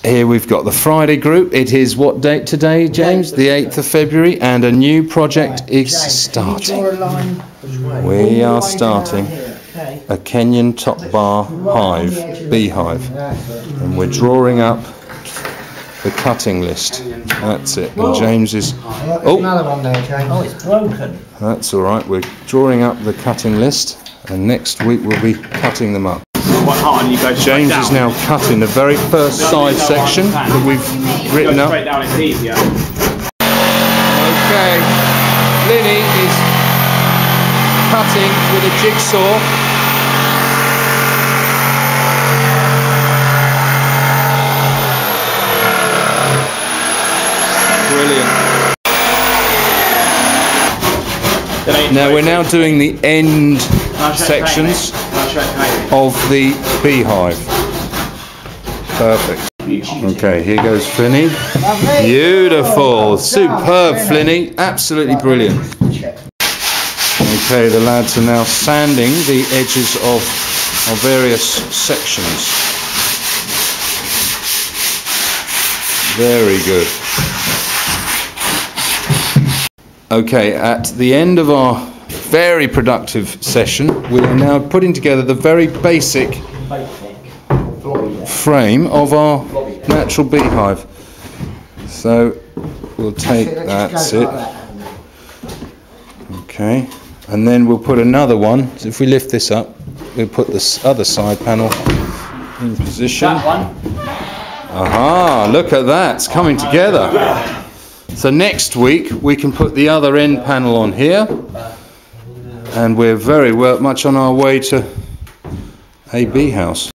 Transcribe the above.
Here we've got the Friday group. It is what date today, James? The 8th of February, and a new project is starting. We are starting a Kenyan top bar hive, beehive, and we're drawing up the cutting list. That's it. And James is... Oh, another one there, James. Oh, it's broken. That's all right. We're drawing up the cutting list, and next week we'll be cutting them up. James is now cutting the very first side section that we've written up. Okay, Linny is cutting with a jigsaw. Brilliant. Now we're now doing the end sections of the beehive. Perfect. Okay, here goes Flinny. Beautiful. Superb, Flinny. Absolutely brilliant. Okay, the lads are now sanding the edges of various sections. Very good. Okay, at the end of our very productive session, we are now putting together the very basic frame of our natural beehive. So we'll take that's it. Okay, and then we'll put another one. So if we lift this up, we'll put this other side panel in position. Aha! Look at that, it's coming together. So next week we can put the other end panel on here. And we're very much on our way to a bee house.